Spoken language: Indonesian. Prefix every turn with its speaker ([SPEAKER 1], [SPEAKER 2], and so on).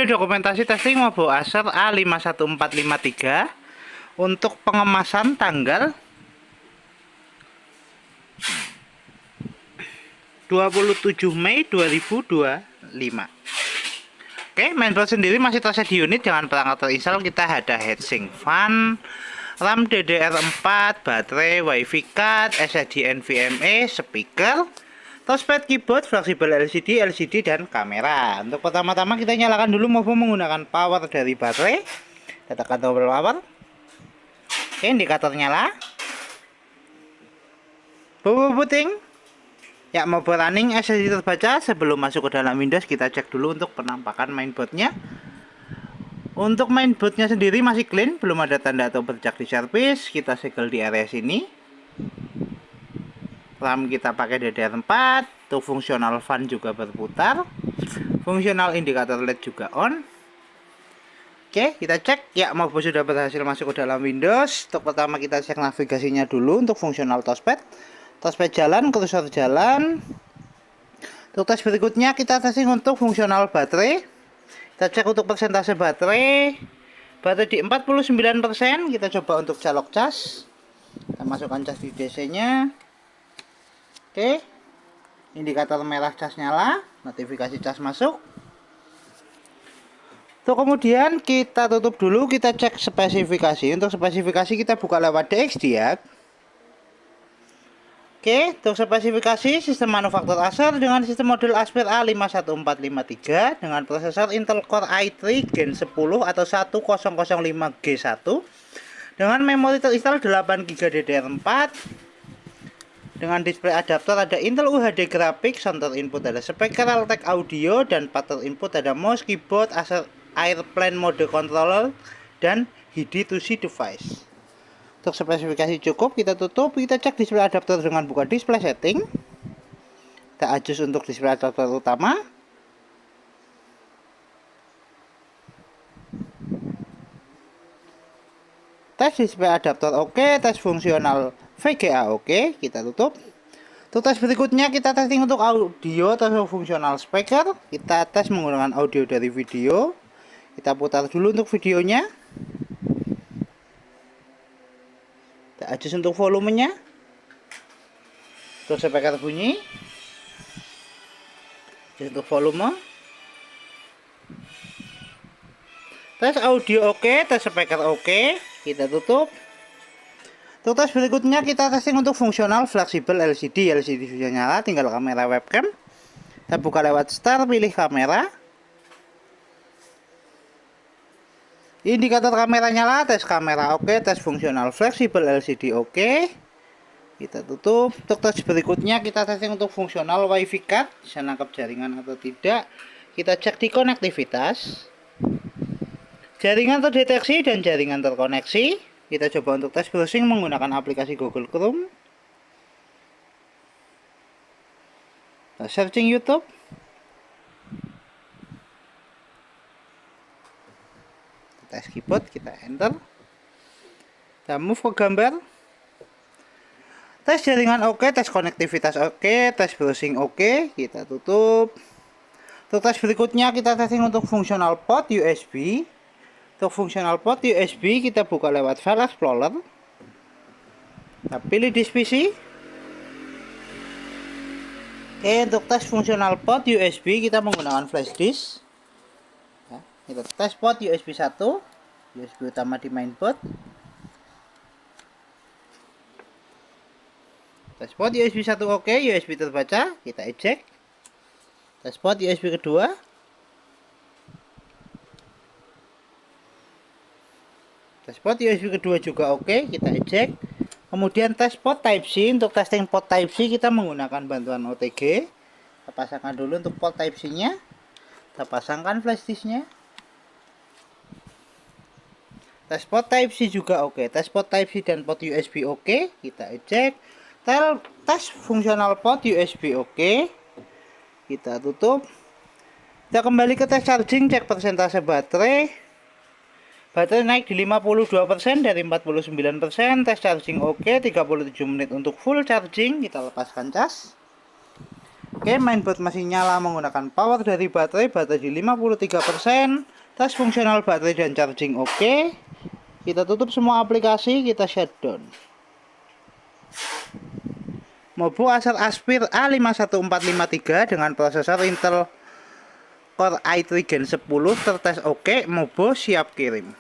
[SPEAKER 1] Dokumentasi testing Mobo Acer A51453 untuk pengemasan tanggal 27 Mei 2025. Oke, mainboard sendiri masih tersedia di unit dengan perangkat terinstall. Kita ada heatsink fan, RAM DDR4, baterai, wifi card, SSD NVMe, speaker, touchpad, keyboard, fleksibel LCD dan kamera. Untuk pertama-tama kita nyalakan dulu Mobo menggunakan power dari baterai. Kita tekan tombol power. Oke, indikator nyala. Puting. Ya, Mobo running SSD terbaca. Sebelum masuk ke dalam Windows, kita cek dulu untuk penampakan mainboardnya. Untuk mainboardnya sendiri masih clean, belum ada tanda atau bercak di servis. Kita segel di area sini. RAM kita pakai DDR4. Tuh, fungsional fan juga berputar. Fungsional indikator LED juga on. Oke, kita cek. Ya, Mobo sudah berhasil masuk ke dalam Windows. Untuk pertama kita cek navigasinya dulu untuk fungsional touchpad. Touchpad jalan, kursor jalan. Untuk tes berikutnya kita testing untuk fungsional baterai. Kita cek untuk persentase baterai. Baterai di 49%. Kita coba untuk colok cas. Kita masukkan cas di DC-nya. Oke. Indikator merah cas nyala, notifikasi cas masuk. Untuk kemudian kita tutup dulu, kita cek spesifikasi. Untuk spesifikasi kita buka lewat DXD ya. Oke, untuk spesifikasi sistem manufaktur Acer dengan sistem model Aspire A51453 dengan prosesor Intel Core i3 Gen 10 atau 1005G1 dengan memori terinstall 8GB DDR4 dengan display adaptor ada Intel UHD grafik, center input ada speaker Altec audio dan pattern input ada mouse, keyboard, Acer Airplane mode controller dan HID to C device. Untuk spesifikasi cukup, kita tutup, kita cek display adaptor dengan buka display setting. Kita adjust untuk display adaptor utama. Tes display adaptor oke, tes fungsional VGA oke, kita tutup. Untuk tes berikutnya kita testing untuk audio atau fungsional speaker. Kita tes menggunakan audio dari video. Kita putar dulu untuk videonya. Kita adjust untuk volumenya. Untuk speaker bunyi. Adjust untuk volume. Tes audio oke, tes speaker oke. Kita tutup. Untuk tes berikutnya kita testing untuk fungsional fleksibel LCD sudah nyala, tinggal kamera webcam. Kita buka lewat start, pilih kamera. Indikator kamera nyala, tes kamera oke, tes fungsional fleksibel LCD oke. Kita tutup. Untuk tes berikutnya kita testing untuk fungsional wifi card, bisa nangkap jaringan atau tidak. Kita cek di konektivitas. Jaringan terdeteksi dan jaringan terkoneksi. Kita coba untuk tes browsing menggunakan aplikasi Google Chrome. Kita searching YouTube. Tes keyboard, kita enter. Kita move ke gambar. Tes jaringan oke, tes konektivitas oke, tes browsing oke. Kita tutup. Untuk tes berikutnya kita testing untuk fungsional port USB. Untuk fungsional port USB kita buka lewat File Explorer. Kita pilih disk PC. Oke, untuk tes fungsional port USB kita menggunakan flash disk. Kita tes port USB 1, USB utama di mainboard. Tes port USB 1 oke, USB terbaca, kita eject. Tes port USB kedua. Tes port USB kedua juga oke, kita eject. Kemudian tes port Type-C. Untuk testing port Type-C kita menggunakan bantuan OTG. Kita pasangkan dulu untuk port Type-C-nya. Kita pasangkan flash disk-nya. Tes port Type-C juga oke. Tes port Type-C dan port USB oke. Kita eject. Tes fungsional port USB oke. Kita tutup. Kita kembali ke tes charging, cek persentase baterai. Baterai naik di 52% dari 49%. Tes charging oke, 37 menit untuk full charging. Kita lepaskan cas. Oke, mainboard masih nyala menggunakan power dari baterai di 53%. Tes fungsional baterai dan charging oke. Kita tutup semua aplikasi, kita shutdown. Mobo Acer Aspir A51453 dengan prosesor Intel Core i3 Gen 10 tertes oke. Mobo siap kirim.